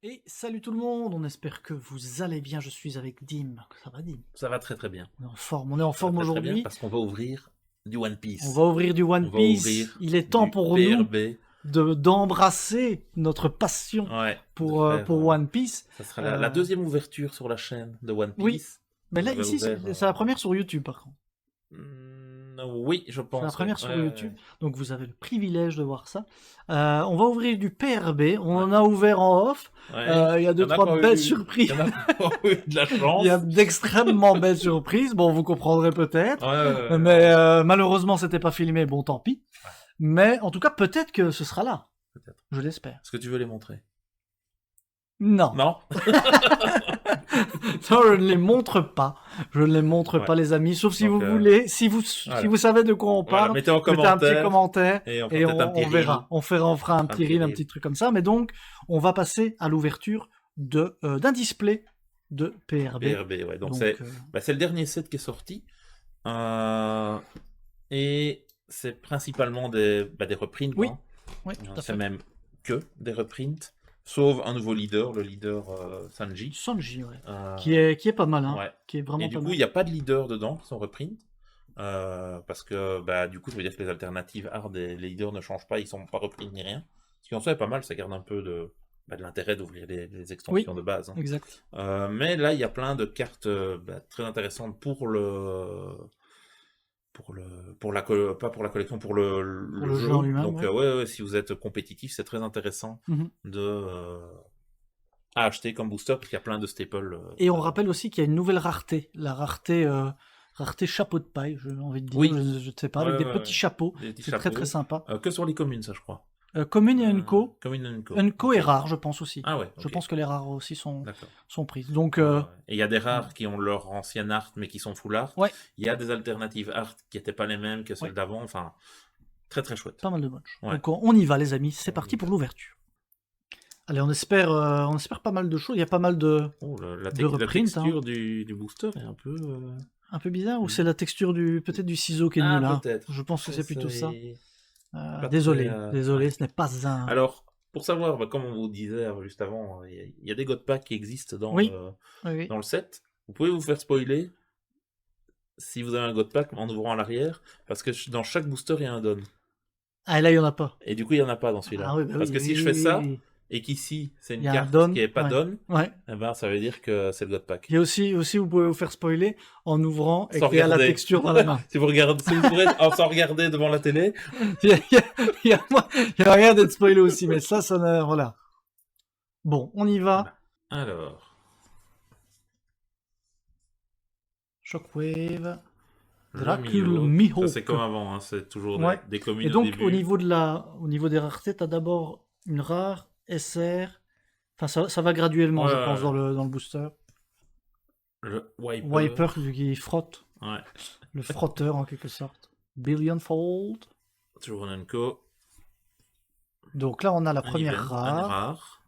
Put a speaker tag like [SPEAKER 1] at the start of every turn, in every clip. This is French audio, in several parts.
[SPEAKER 1] Et salut tout le monde, on espère que vous allez bien, je suis avec Dim. Ça va Dim?
[SPEAKER 2] Ça va très très bien.
[SPEAKER 1] On est en
[SPEAKER 2] Ça va
[SPEAKER 1] forme
[SPEAKER 2] très très bien
[SPEAKER 1] aujourd'hui.
[SPEAKER 2] parce qu'on va ouvrir du One
[SPEAKER 1] On
[SPEAKER 2] Piece.
[SPEAKER 1] va ouvrir du One
[SPEAKER 2] On va
[SPEAKER 1] Piece.
[SPEAKER 2] ouvrir
[SPEAKER 1] Il est temps
[SPEAKER 2] du
[SPEAKER 1] pour nous
[SPEAKER 2] PRB.
[SPEAKER 1] d'embrasser notre passion
[SPEAKER 2] Ouais, de faire.
[SPEAKER 1] pour One Piece.
[SPEAKER 2] Ça sera la deuxième ouverture sur la chaîne de One
[SPEAKER 1] Oui,
[SPEAKER 2] Piece.
[SPEAKER 1] mais
[SPEAKER 2] On
[SPEAKER 1] là
[SPEAKER 2] avait
[SPEAKER 1] ici
[SPEAKER 2] ouvert.
[SPEAKER 1] c'est la première sur YouTube par contre.
[SPEAKER 2] Oui, je
[SPEAKER 1] C'est la
[SPEAKER 2] pense.
[SPEAKER 1] première
[SPEAKER 2] Ouais.
[SPEAKER 1] sur
[SPEAKER 2] Ouais,
[SPEAKER 1] YouTube,
[SPEAKER 2] ouais.
[SPEAKER 1] donc vous avez le privilège de voir ça. On va ouvrir du PRB, on
[SPEAKER 2] Ouais.
[SPEAKER 1] en a ouvert en off.
[SPEAKER 2] Ouais.
[SPEAKER 1] Il y a deux,
[SPEAKER 2] Il y en a
[SPEAKER 1] trois
[SPEAKER 2] qui ont
[SPEAKER 1] belles
[SPEAKER 2] eu-
[SPEAKER 1] surprises.
[SPEAKER 2] Il y en a qui ont eu de la
[SPEAKER 1] Il
[SPEAKER 2] chance.
[SPEAKER 1] y a d'extrêmement belles surprises. Bon, vous comprendrez peut-être.
[SPEAKER 2] Ouais.
[SPEAKER 1] Mais malheureusement, c'était pas filmé. Bon, tant pis.
[SPEAKER 2] Ouais.
[SPEAKER 1] Mais en tout cas, peut-être que ce sera là.
[SPEAKER 2] Peut-être.
[SPEAKER 1] Je l'espère.
[SPEAKER 2] Est-ce que tu veux les montrer?
[SPEAKER 1] Non.
[SPEAKER 2] Non.
[SPEAKER 1] Non, je ne les montre pas. Je ne les montre
[SPEAKER 2] Ouais.
[SPEAKER 1] pas, les amis. Sauf si
[SPEAKER 2] Donc,
[SPEAKER 1] vous voulez, si
[SPEAKER 2] voilà.
[SPEAKER 1] vous savez de quoi on
[SPEAKER 2] Voilà,
[SPEAKER 1] parle,
[SPEAKER 2] mettez en
[SPEAKER 1] mettez un petit
[SPEAKER 2] commentaire.
[SPEAKER 1] commentaire
[SPEAKER 2] Et on fera
[SPEAKER 1] et
[SPEAKER 2] peut-être un petit
[SPEAKER 1] on verra.
[SPEAKER 2] reel.
[SPEAKER 1] On fera un petit reel, un
[SPEAKER 2] reel.
[SPEAKER 1] petit truc comme ça. Mais donc, on va passer à l'ouverture d'un display de PRB.
[SPEAKER 2] PRB, ouais. Donc c'est le dernier set qui est sorti. Et c'est principalement des reprints.
[SPEAKER 1] Oui.
[SPEAKER 2] Hein.
[SPEAKER 1] Oui, tout à fait.
[SPEAKER 2] C'est même que des reprints. Sauf un nouveau leader, le leader Sanji.
[SPEAKER 1] Sanji, ouais. Qui est pas mal, hein.
[SPEAKER 2] Ouais.
[SPEAKER 1] Qui est vraiment
[SPEAKER 2] Et du
[SPEAKER 1] pas
[SPEAKER 2] coup,
[SPEAKER 1] mal.
[SPEAKER 2] il n'y a pas de leader dedans qui sont reprints. Parce que du coup, ça veut dire que les alternatives hard et les leaders ne changent pas, ils sont pas reprints ni rien. Ce qui en soi est pas mal, ça garde un peu de l'intérêt d'ouvrir les extensions de base. Hein.
[SPEAKER 1] Exact.
[SPEAKER 2] Mais là, il y a plein de cartes très intéressantes pour pas pour la collection, pour le jeu
[SPEAKER 1] en lui-même.
[SPEAKER 2] Donc ouais, si vous êtes compétitif, c'est très intéressant à acheter comme booster parce qu'il y a plein de staples.
[SPEAKER 1] Et on rappelle aussi qu'il y a une nouvelle rareté, la rareté chapeau de paille, j'ai envie de dire,
[SPEAKER 2] Oui.
[SPEAKER 1] je ne sais pas, avec des petits chapeaux. C'est très très sympa.
[SPEAKER 2] Que sur les communes, ça je crois.
[SPEAKER 1] Commune et Unco.
[SPEAKER 2] Commune et Unco.
[SPEAKER 1] Unco est rare, je pense aussi.
[SPEAKER 2] Ah ouais.
[SPEAKER 1] Je pense que les rares aussi sont prises. Donc,
[SPEAKER 2] et il y a des rares qui ont leur ancienne art mais qui sont full art.
[SPEAKER 1] Ouais.
[SPEAKER 2] Il y a des alternatives art qui n'étaient pas les mêmes que celles d'avant. Enfin, très très chouette.
[SPEAKER 1] Pas mal de matchs.
[SPEAKER 2] Ouais.
[SPEAKER 1] Donc on y va les amis, c'est parti pour l'ouverture. Allez, on espère pas mal de choses. Il y a pas mal de
[SPEAKER 2] la
[SPEAKER 1] reprints.
[SPEAKER 2] texture du booster est un peu...
[SPEAKER 1] Un peu bizarre, ou c'est la texture peut-être du ciseau qui est nul là. Je pense que c'est plutôt ça. Désolé, ce n'est pas un...
[SPEAKER 2] Alors, pour savoir, comme on vous disait juste avant, il y a des God Packs qui existent dans le set. Vous pouvez vous faire spoiler si vous avez un God Pack en ouvrant à l'arrière, parce que dans chaque booster, il y a un don.
[SPEAKER 1] Ah, et là, il n'y en a pas.
[SPEAKER 2] Et du coup, il n'y en a pas dans celui-là. Parce que si je fais ça, et qu'ici, c'est une carte qui n'est pas don, eh ben, ça veut dire que c'est le God Pack.
[SPEAKER 1] Il y a aussi, vous pouvez vous faire spoiler en ouvrant et qu'il y a la texture dans la main.
[SPEAKER 2] Si vous pourrez sans regarder devant la télé.
[SPEAKER 1] Il y a rien d'être spoilé aussi, mais ça voilà. Bon, on y va.
[SPEAKER 2] Alors.
[SPEAKER 1] Shockwave. Dracula Mihawk.
[SPEAKER 2] Ça c'est comme avant, hein, c'est toujours des communes.
[SPEAKER 1] Et donc
[SPEAKER 2] au début.
[SPEAKER 1] au niveau des raretés, tu as d'abord une rare, SR. Enfin, ça va graduellement, je pense, dans le booster.
[SPEAKER 2] Le
[SPEAKER 1] Wiper qui frotte.
[SPEAKER 2] Ouais.
[SPEAKER 1] Le frotteur en quelque sorte. Billionfold.
[SPEAKER 2] Toujours un Unco.
[SPEAKER 1] Donc là, on a la première rare.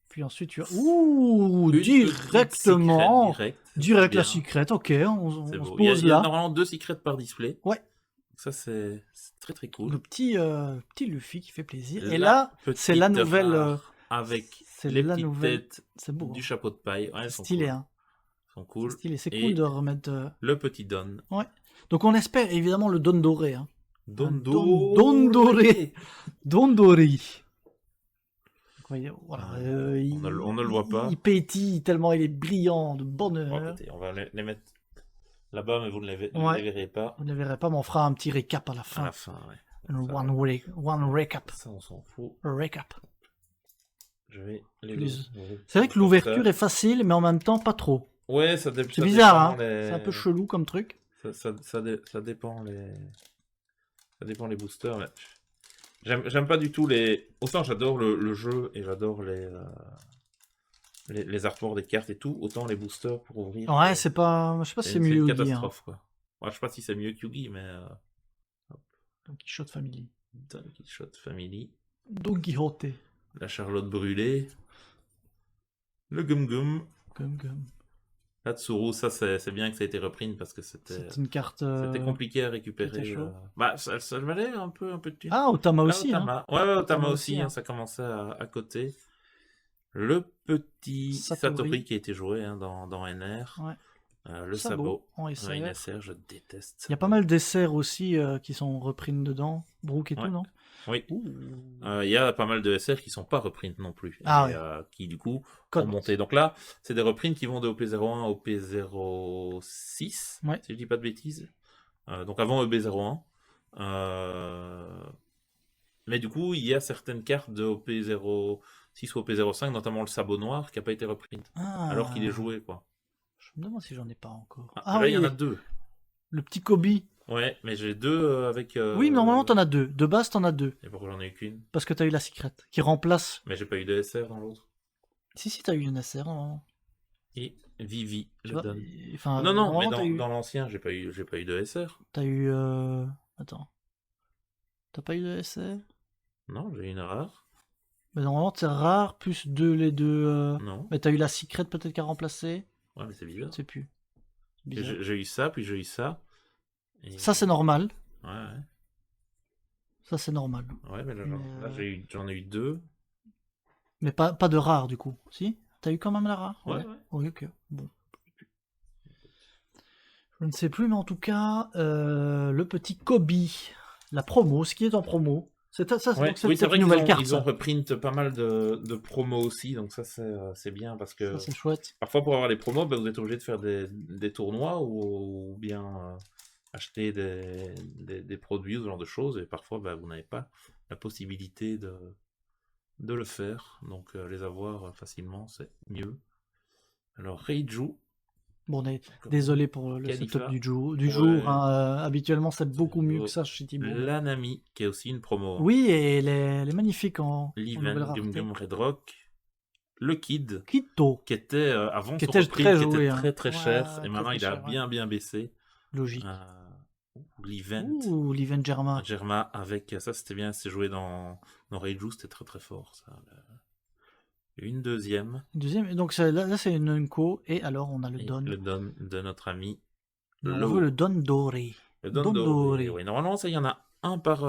[SPEAKER 1] Puis ensuite, tu as... directement. Direct la secret, ok, on se pose là.
[SPEAKER 2] Il y a normalement 2 secrets par display.
[SPEAKER 1] Ouais.
[SPEAKER 2] Ça, c'est très très cool.
[SPEAKER 1] Le petit Luffy qui fait plaisir. Et là, c'est la nouvelle...
[SPEAKER 2] avec les petites têtes du chapeau de paille. Ouais,
[SPEAKER 1] stylé, hein.
[SPEAKER 2] Sont cool.
[SPEAKER 1] C'est cool de remettre...
[SPEAKER 2] Le petit Don.
[SPEAKER 1] Ouais. Donc on espère évidemment le Don doré. Hein.
[SPEAKER 2] Don
[SPEAKER 1] doré. Don doré. Voilà,
[SPEAKER 2] on ne le voit pas.
[SPEAKER 1] Il pétille tellement il est brillant, de bonheur.
[SPEAKER 2] Écoutez, on va les mettre là-bas, mais vous ne les verrez pas.
[SPEAKER 1] Vous ne les verrez pas, mais on fera un petit récap à la fin.
[SPEAKER 2] À la fin, ouais.
[SPEAKER 1] One recap.
[SPEAKER 2] Ça, on s'en fout.
[SPEAKER 1] Recap.
[SPEAKER 2] Je vais
[SPEAKER 1] C'est vrai que l'ouverture est facile, mais en même temps pas trop.
[SPEAKER 2] Ouais, c'est
[SPEAKER 1] bizarre, hein. C'est un peu chelou comme truc.
[SPEAKER 2] Ça dépend les boosters. Mais... J'aime pas du tout les... Autant j'adore le jeu et j'adore les artworks des cartes et tout, autant les boosters pour ouvrir...
[SPEAKER 1] Ouais, c'est pas... Je sais pas si c'est mieux Yugi.
[SPEAKER 2] C'est une catastrophe, quoi. Ouais, je sais pas si c'est mieux que Yugi, mais...
[SPEAKER 1] Don Quichotte Family.
[SPEAKER 2] Don Quichotte Family.
[SPEAKER 1] Don Quixote.
[SPEAKER 2] La Charlotte brûlée. Le Gum Gum. La Tsuru, ça c'est bien que ça ait été repris parce que c'était
[SPEAKER 1] une carte...
[SPEAKER 2] C'était compliqué à récupérer. Ça valait un peu de thunes.
[SPEAKER 1] Ah, Otama aussi.
[SPEAKER 2] Otama.
[SPEAKER 1] Hein.
[SPEAKER 2] Ouais, Otama aussi, hein, ça commençait à côté. Le petit Satori qui a été joué dans NR.
[SPEAKER 1] Ouais.
[SPEAKER 2] Le sabot
[SPEAKER 1] en SR.
[SPEAKER 2] SR, je déteste.
[SPEAKER 1] Il y a pas mal d'SR aussi qui sont repris dedans. Brook et tout, non?
[SPEAKER 2] Oui. Il y a pas mal de SR qui sont pas reprints non plus. Qui du coup ont monté. Donc là, c'est des reprints qui vont de OP01 à OP06, si je dis pas de bêtises. Donc avant EB01. Mais du coup, il y a certaines cartes de OP06 ou OP05, notamment le sabot noir, qui n'a pas été reprint. Alors qu'il est joué, quoi.
[SPEAKER 1] Je me demande si j'en ai pas encore.
[SPEAKER 2] Là, il y en a 2.
[SPEAKER 1] Le petit Kobe.
[SPEAKER 2] Ouais, mais j'ai 2 avec...
[SPEAKER 1] Oui, normalement, t'en as 2. De base, t'en as 2.
[SPEAKER 2] Et pourquoi j'en ai eu qu'une?
[SPEAKER 1] Parce que t'as eu la secret, qui remplace...
[SPEAKER 2] Mais j'ai pas eu de SR dans l'autre.
[SPEAKER 1] Si, t'as eu une SR, normalement.
[SPEAKER 2] Et Vivi, je donne.
[SPEAKER 1] Non,
[SPEAKER 2] mais dans l'ancien, j'ai pas eu de SR.
[SPEAKER 1] T'as eu... Attends. T'as pas eu de SR?
[SPEAKER 2] Non, j'ai eu une rare.
[SPEAKER 1] Mais normalement, c'est rare, plus les deux...
[SPEAKER 2] Non.
[SPEAKER 1] Mais t'as eu la secret peut-être qui a remplacé?
[SPEAKER 2] Ouais, mais c'est bizarre.
[SPEAKER 1] Je sais plus.
[SPEAKER 2] J'ai eu ça, puis j'ai eu ça. Et...
[SPEAKER 1] Ça, c'est normal.
[SPEAKER 2] Ouais.
[SPEAKER 1] Ça, c'est normal.
[SPEAKER 2] Ouais, mais là j'en ai eu 2.
[SPEAKER 1] Mais pas de rare, du coup. Si? T'as eu quand même la rare?
[SPEAKER 2] Ouais.
[SPEAKER 1] Oui, ok. Bon. Je ne sais plus, mais en tout cas, le petit Kobe, la promo, ce qui est en promo. C'est vrai
[SPEAKER 2] qu'ils ont reprint pas mal de promos aussi, donc ça c'est bien parce que
[SPEAKER 1] c'est chouette.
[SPEAKER 2] Parfois pour avoir les promos, vous êtes obligé de faire des tournois ou bien acheter des produits ou ce genre de choses, et parfois vous n'avez pas la possibilité de le faire, donc les avoir facilement c'est mieux. Alors Reiju.
[SPEAKER 1] Bon, on est désolé pour le setup du jour. Habituellement, c'est beaucoup mieux que ça chez Thibaut.
[SPEAKER 2] L'Anami, qui est aussi une promo.
[SPEAKER 1] Oui, et elle est magnifique en
[SPEAKER 2] L'Event, Gum Red Rock. Le Kid.
[SPEAKER 1] Kitto.
[SPEAKER 2] Qui était avant
[SPEAKER 1] qui
[SPEAKER 2] son
[SPEAKER 1] était
[SPEAKER 2] prix, qui était très cher. Et maintenant, il a bien baissé.
[SPEAKER 1] Logique.
[SPEAKER 2] L'Event.
[SPEAKER 1] L'Event Germa.
[SPEAKER 2] Germa, avec ça, c'était bien. C'est joué dans Reiju, c'était très très fort. Ça. Une deuxième.
[SPEAKER 1] Et donc là c'est une Unko, et alors on a le Don.
[SPEAKER 2] Le Don de notre ami.
[SPEAKER 1] On veut le Don Doré.
[SPEAKER 2] Le Don Doré. Oui, normalement, ça, il y en a un par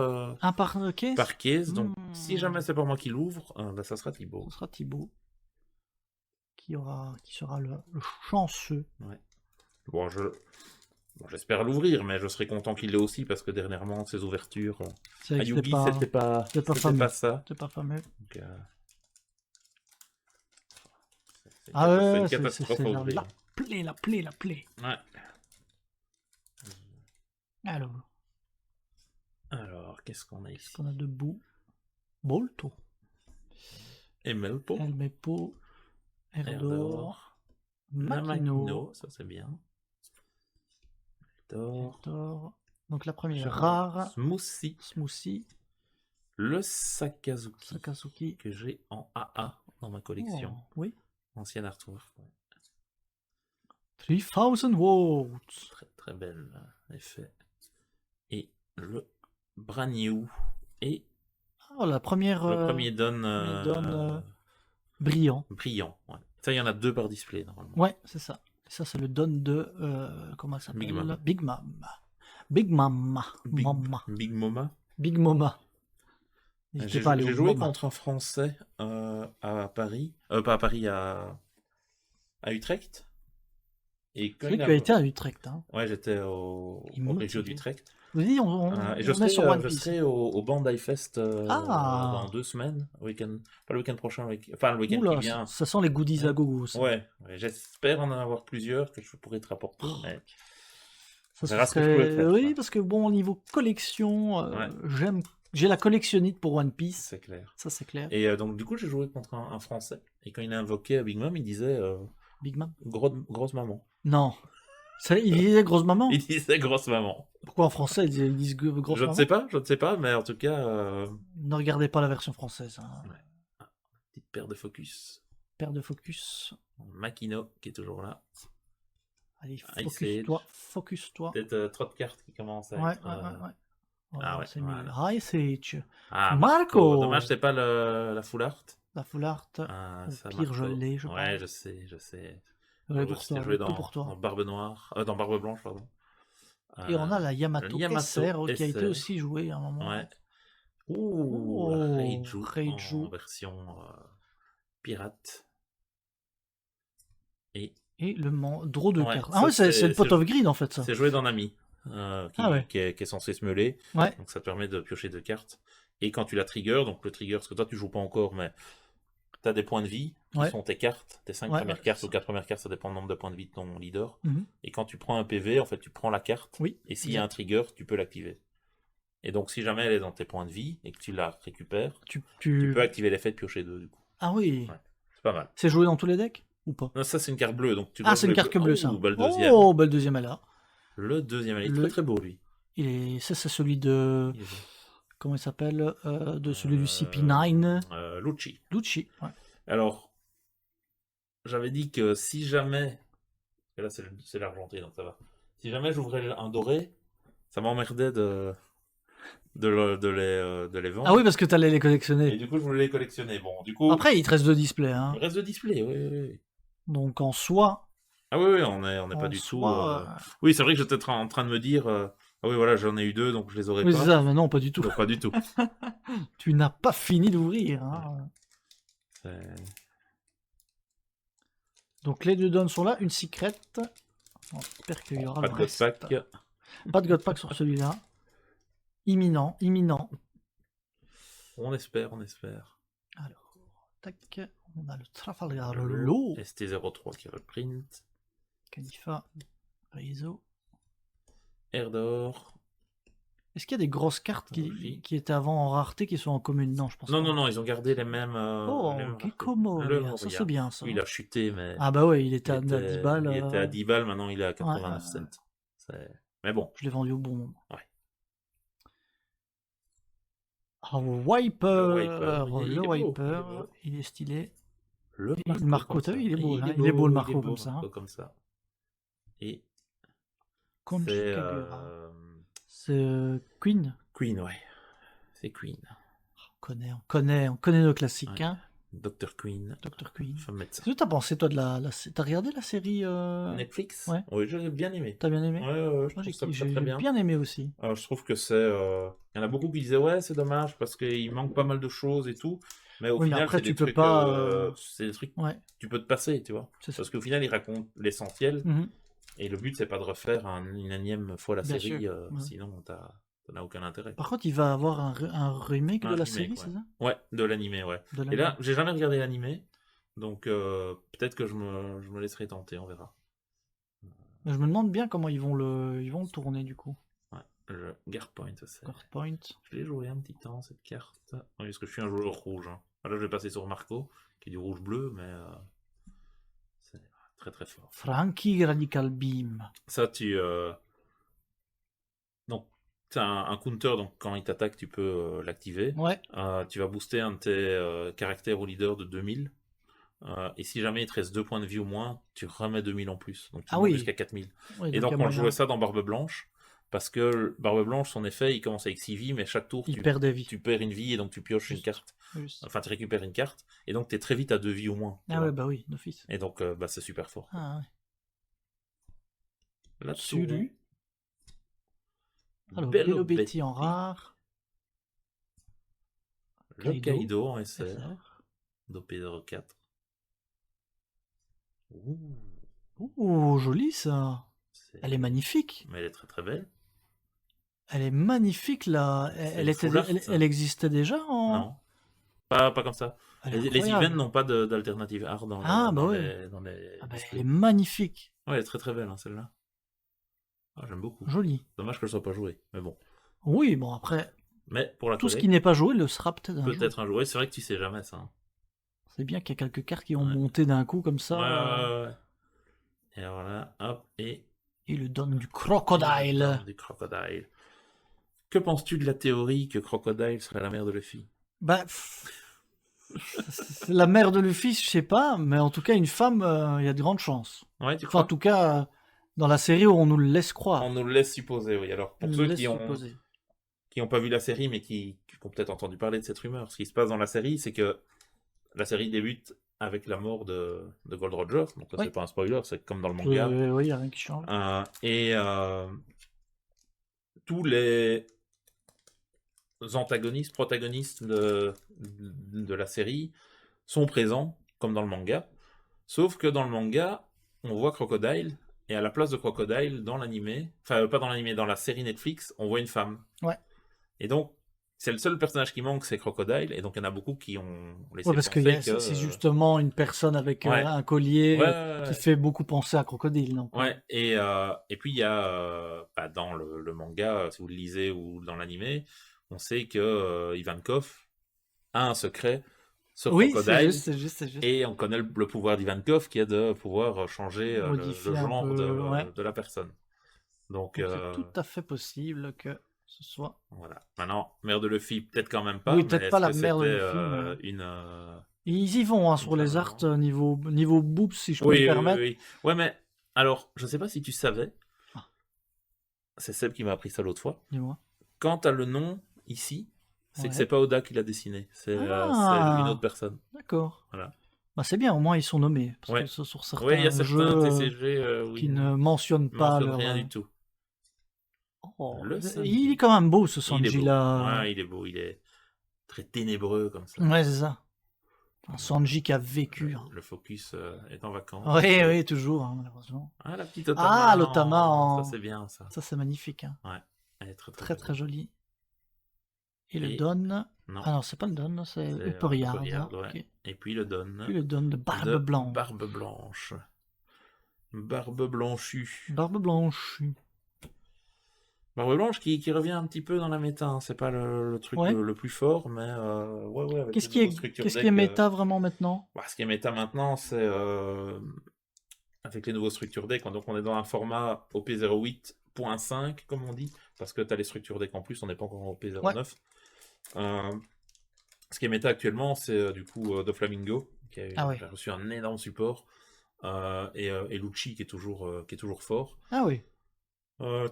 [SPEAKER 1] case.
[SPEAKER 2] Par case. Donc, si jamais c'est pas moi qui l'ouvre, ça sera Thibaut.
[SPEAKER 1] Ça sera Thibaut. Qui sera le chanceux.
[SPEAKER 2] Ouais. Bon, j'espère l'ouvrir, mais je serais content qu'il l'ait aussi, parce que dernièrement, ses ouvertures à Yugi, c'était pas ça.
[SPEAKER 1] C'était pas fameux.
[SPEAKER 2] Donc,
[SPEAKER 1] c'est une catastrophe à ouvrir. La plaie.
[SPEAKER 2] Ouais. Alors, qu'est-ce qu'on a ici?
[SPEAKER 1] Qu'est-ce qu'on a debout? Bolto.
[SPEAKER 2] Melpo.
[SPEAKER 1] Erdor.
[SPEAKER 2] Makino, ça c'est bien.
[SPEAKER 1] Erdor. Donc la première rare.
[SPEAKER 2] Smoothie. Le Sakazuki. Que j'ai en AA dans ma collection.
[SPEAKER 1] Oui.
[SPEAKER 2] Ancien artwork.
[SPEAKER 1] 3000 watts.
[SPEAKER 2] Très très belle effet. Et le brand new. Et
[SPEAKER 1] le
[SPEAKER 2] premier Don
[SPEAKER 1] brillant.
[SPEAKER 2] Ouais. Ça, il y en a 2 par display normalement.
[SPEAKER 1] Ouais, c'est ça. Ça, c'est le Don de comment ça s'appelle? Big Mama. Big Mama.
[SPEAKER 2] J'ai joué contre un Français à Paris. Pas à Paris, à Utrecht.
[SPEAKER 1] Et quand tu as été à Utrecht. Hein.
[SPEAKER 2] Ouais, j'étais au région d'Utrecht.
[SPEAKER 1] Oui,
[SPEAKER 2] et je serai au Bandai Fest dans 2 semaines. Pas le week-end prochain, le week-end qui vient.
[SPEAKER 1] Ça sent les goodies à gogo.
[SPEAKER 2] Ouais, j'espère en avoir plusieurs que je pourrais te rapporter. Mais...
[SPEAKER 1] Ça serait... Oui, parce que bon, au niveau collection, j'ai la collectionnite pour One Piece.
[SPEAKER 2] C'est clair.
[SPEAKER 1] Ça, c'est clair.
[SPEAKER 2] Et donc, du coup, j'ai joué contre un Français. Et quand il a invoqué Big Mom, il disait...
[SPEAKER 1] Big Mom
[SPEAKER 2] grosse maman.
[SPEAKER 1] Non. Il disait grosse maman?
[SPEAKER 2] Il disait grosse maman.
[SPEAKER 1] Pourquoi en français ils disent grosse maman?
[SPEAKER 2] Je ne sais pas, mais en tout cas...
[SPEAKER 1] Ne regardez pas la version française. Hein.
[SPEAKER 2] Ouais. Petite paire de focus. Makino, qui est toujours là.
[SPEAKER 1] Allez, focus-toi.
[SPEAKER 2] Peut-être trop de cartes qui commencent à être...
[SPEAKER 1] Ouais. C'est mieux. Ice Age.
[SPEAKER 2] Marco. Dommage, c'est pas la full art.
[SPEAKER 1] La full art. Au pire, je l'ai, je pense.
[SPEAKER 2] Ouais, je sais.
[SPEAKER 1] Joué pour toi.
[SPEAKER 2] Dans Barbe Noire. Dans Barbe Blanche, pardon.
[SPEAKER 1] Et on a la Yamato SR qui a été aussi jouée à un moment.
[SPEAKER 2] Ouais. Ouh, Reiju en version pirate.
[SPEAKER 1] Et le draw de cartes. Ah ouais, c'est le pot of greed en fait, ça.
[SPEAKER 2] C'est joué dans Nami, qui est censé se meuler.
[SPEAKER 1] Ouais.
[SPEAKER 2] Donc ça te permet de piocher 2 cartes. Et quand tu la trigger, donc le trigger, parce que toi tu joues pas encore, mais tu as des points de vie qui sont tes cartes, tes 5 premières cartes ou 4 premières cartes, ça dépend du nombre de points de vie de ton leader. Et quand tu prends un PV, en fait tu prends la carte. Et s'il y a un trigger, tu peux l'activer. Et donc si jamais elle est dans tes points de vie et que tu la récupères, tu peux activer l'effet de piocher 2 du coup.
[SPEAKER 1] Ah oui.
[SPEAKER 2] Ouais, c'est pas mal.
[SPEAKER 1] C'est joué dans tous les decks ou pas?
[SPEAKER 2] Non, ça c'est une carte bleue. Donc tu
[SPEAKER 1] c'est une carte bleue ça.
[SPEAKER 2] Bah, le deuxième.
[SPEAKER 1] Oh, bah, le deuxième est là.
[SPEAKER 2] Le deuxième, il est très très beau lui.
[SPEAKER 1] C'est celui de... Comment il s'appelle de celui du CP9
[SPEAKER 2] Lucci.
[SPEAKER 1] Lucci, ouais.
[SPEAKER 2] Alors, j'avais dit que si jamais... Et là c'est l'argenté, donc ça va. Si jamais j'ouvrais un doré, ça m'emmerdait de les vendre.
[SPEAKER 1] Ah oui, parce que t'allais les collectionner.
[SPEAKER 2] Et du coup, je voulais les collectionner. Bon, du coup...
[SPEAKER 1] Après, il te reste 2 displays. Hein.
[SPEAKER 2] Il reste 2 displays, oui.
[SPEAKER 1] Donc en soi...
[SPEAKER 2] Ah oui, on n'est pas du tout... Oui, c'est vrai que j'étais en train de me dire... Ah oui, voilà, j'en ai eu 2, donc je les aurais pas.
[SPEAKER 1] Oui, c'est ça, mais non, pas du tout.
[SPEAKER 2] Non, pas du tout.
[SPEAKER 1] Tu n'as pas fini d'ouvrir. Hein. Donc les 2 dons sont là, une secret. On espère qu'il y aura
[SPEAKER 2] pas
[SPEAKER 1] le
[SPEAKER 2] de
[SPEAKER 1] reste.
[SPEAKER 2] Godpack.
[SPEAKER 1] Pas de Godpack sur celui-là. Imminent.
[SPEAKER 2] On espère.
[SPEAKER 1] Alors, tac, on a le Trafalgar Law.
[SPEAKER 2] ST03 qui reprint.
[SPEAKER 1] Khalifa, Rizzo.
[SPEAKER 2] Erdor.
[SPEAKER 1] Est-ce qu'il y a des grosses cartes qui étaient avant en rareté qui sont en commune? Non, je pense pas.
[SPEAKER 2] Non, ils ont gardé les mêmes.
[SPEAKER 1] Gikomo, ça c'est bien ça.
[SPEAKER 2] Oui, il a chuté, mais.
[SPEAKER 1] Ah bah ouais, il était à 10 balles.
[SPEAKER 2] Il était à 10 balles, maintenant il est à 89 cents. Mais bon.
[SPEAKER 1] Je l'ai vendu au bon moment.
[SPEAKER 2] Ouais.
[SPEAKER 1] Wiper. Le Wiper, il est stylé. Le Marco, t'as vu, il est beau, il est beau le Marco comme ça.
[SPEAKER 2] Et.
[SPEAKER 1] C'est Queen.
[SPEAKER 2] Queen, ouais. C'est Queen.
[SPEAKER 1] On connaît nos classiques. Ouais. Hein.
[SPEAKER 2] Dr. Queen.
[SPEAKER 1] Femme médecin. Qu'est-ce que t'as pensé, toi, de t'as regardé la série
[SPEAKER 2] Netflix?
[SPEAKER 1] Ouais.
[SPEAKER 2] Oui, j'ai bien aimé.
[SPEAKER 1] T'as bien aimé?
[SPEAKER 2] Ouais, je trouve ça très bien.
[SPEAKER 1] J'ai bien aimé aussi.
[SPEAKER 2] Je trouve que c'est... Il y en a beaucoup qui disaient, ouais, c'est dommage, parce qu'il manque pas mal de choses et tout. Mais au final,
[SPEAKER 1] après,
[SPEAKER 2] c'est des trucs... c'est des trucs... Tu peux te passer, tu vois. Parce qu'au final, ils racontent l'essentiel. Et le but, c'est pas de refaire une énième fois la série, sinon t'as aucun intérêt.
[SPEAKER 1] Par contre, il va avoir un remake de la série, c'est ça?
[SPEAKER 2] Ouais, de l'animé, ouais. Et là, j'ai jamais regardé l'animé, donc peut-être que je me laisserai tenter, on verra.
[SPEAKER 1] Je me demande bien comment ils vont le tourner, du coup.
[SPEAKER 2] Ouais, le Guardpoint, c'est...
[SPEAKER 1] Guardpoint.
[SPEAKER 2] Je l'ai joué un petit temps, cette carte. Oui, parce que je suis un joueur rouge. Hein. Là, je vais passer sur Marco, qui est du rouge-bleu, mais... c'est très très fort.
[SPEAKER 1] Frankie Radical Beam.
[SPEAKER 2] Ça, donc, tu as un counter, donc quand il t'attaque, tu peux l'activer.
[SPEAKER 1] Ouais.
[SPEAKER 2] Tu vas booster un de tes caractères au leader de 2000. Et si jamais il te reste 2 points de vie au moins, tu remets 2000 en plus. Donc tu montes jusqu'à 4000. Et donc on jouait ça dans Barbe Blanche. Parce que Barbe Blanche, son effet, il commence avec 6 vies, mais chaque tour, tu perds une vie et donc tu pioches une carte. Enfin, tu récupères une carte. Et donc tu es très vite à 2 vies au moins.
[SPEAKER 1] Ah ouais, bah oui, d'office.
[SPEAKER 2] Et donc c'est super fort.
[SPEAKER 1] Ah ouais.
[SPEAKER 2] Là-dessus.
[SPEAKER 1] Alors, Bello Betty en rare.
[SPEAKER 2] Le Kaido en SR. Dopé 04.
[SPEAKER 1] Ouh, joli ça. Elle est magnifique.
[SPEAKER 2] Mais elle est très très belle.
[SPEAKER 1] Elle est magnifique là. Elle existait déjà en...
[SPEAKER 2] Non. Pas comme ça. Les events n'ont pas d'alternative art dans les
[SPEAKER 1] elle est magnifique.
[SPEAKER 2] Ouais, elle est très très belle hein, celle-là. Ah, j'aime beaucoup.
[SPEAKER 1] Joli.
[SPEAKER 2] Dommage qu'elle soit pas jouée, mais bon.
[SPEAKER 1] Oui, bon après.
[SPEAKER 2] Mais pour la
[SPEAKER 1] tout ce qui n'est pas joué le sera peut-être un jour.
[SPEAKER 2] Peut-être un jour. C'est vrai que tu sais jamais ça. Hein.
[SPEAKER 1] C'est bien qu'il y a quelques cartes qui ont monté d'un coup comme ça.
[SPEAKER 2] Ouais. Et alors là, hop, et
[SPEAKER 1] il lui donne du Crocodile.
[SPEAKER 2] Que penses-tu de la théorie que Crocodile serait la mère de Luffy?
[SPEAKER 1] Bah, la mère de Luffy, je sais pas, mais en tout cas, une femme, il y a de grandes chances.
[SPEAKER 2] Ouais, tu crois?
[SPEAKER 1] En tout cas, dans la série, on nous le laisse croire.
[SPEAKER 2] On nous le laisse supposer, oui. Alors, pour ceux qui n'ont pas vu la série, mais qui ont peut-être entendu parler de cette rumeur, ce qui se passe dans la série, c'est que la série débute avec la mort de Gold Roger. Donc ça, c'est pas un spoiler, c'est comme dans le manga.
[SPEAKER 1] Oui, il n'y a rien qui change.
[SPEAKER 2] Tous les protagonistes de la série sont présents comme dans le manga. Sauf que dans le manga, on voit Crocodile, et à la place de Crocodile, dans l'animé, enfin pas dans l'animé, dans la série Netflix, on voit une femme.
[SPEAKER 1] Ouais.
[SPEAKER 2] Et donc, c'est le seul personnage qui manque, c'est Crocodile, et donc il y en a beaucoup qui ont laissé
[SPEAKER 1] parce
[SPEAKER 2] penser
[SPEAKER 1] que c'est justement une personne avec un collier qui fait beaucoup penser à Crocodile. Donc,
[SPEAKER 2] ouais, et puis il y a, dans le manga, si vous le lisez, ou dans l'animé, on sait que Ivankov a un secret sur Crocodile,
[SPEAKER 1] c'est juste.
[SPEAKER 2] et on connaît le pouvoir d'Ivankov qui est de pouvoir changer le genre de la personne. Donc
[SPEAKER 1] c'est tout à fait possible que ce soit...
[SPEAKER 2] Voilà. Maintenant, mère de Luffy, peut-être quand même pas.
[SPEAKER 1] Oui, peut-être pas la mère de Luffy, Ils y vont sur les arts niveau boobs, si je peux me permettre.
[SPEAKER 2] Oui. Ouais, mais alors, je sais pas si tu savais. C'est Seb qui m'a appris ça l'autre fois.
[SPEAKER 1] Dis-moi.
[SPEAKER 2] Quand t'as le nom ici, c'est que c'est pas Oda qui l'a dessiné. C'est une autre personne.
[SPEAKER 1] D'accord.
[SPEAKER 2] Voilà.
[SPEAKER 1] Bah, c'est bien, au moins ils sont nommés. Parce que sur certains
[SPEAKER 2] y a
[SPEAKER 1] jeux
[SPEAKER 2] TCG
[SPEAKER 1] qui ne mentionnent pas
[SPEAKER 2] rien du tout.
[SPEAKER 1] Il est quand même beau ce Sanji là.
[SPEAKER 2] Ouais, il est beau, il est très ténébreux comme ça.
[SPEAKER 1] Ouais, c'est ça. Un Sanji qui a vécu.
[SPEAKER 2] Le focus est en vacances.
[SPEAKER 1] Oui, toujours, malheureusement.
[SPEAKER 2] Ah, la petite Otama.
[SPEAKER 1] l'Otama.
[SPEAKER 2] Ça, c'est bien, ça.
[SPEAKER 1] Ça, c'est magnifique.
[SPEAKER 2] Ouais, elle est
[SPEAKER 1] très jolie. Et le Don. Non. Ah non, c'est pas le Don, c'est Uperiard.
[SPEAKER 2] Okay. Et puis le Don.
[SPEAKER 1] Le Don de Barbe Blanche.
[SPEAKER 2] Barbe Blanche. Barbe Blanchue.
[SPEAKER 1] Barbe Blanchue.
[SPEAKER 2] Barbe Blanche qui revient un petit peu dans la méta, hein. C'est pas le truc le plus fort, mais
[SPEAKER 1] qu'est-ce qui est méta vraiment maintenant?
[SPEAKER 2] Ce qui est méta maintenant, c'est avec les nouveaux structures deck, donc on est dans un format OP08.5 comme on dit, parce que tu as les structures deck en plus, on n'est pas encore en OP09. Ce qui est méta actuellement, c'est du coup Doflamingo qui a reçu un énorme support, et Lucci qui est toujours fort.
[SPEAKER 1] Ah oui.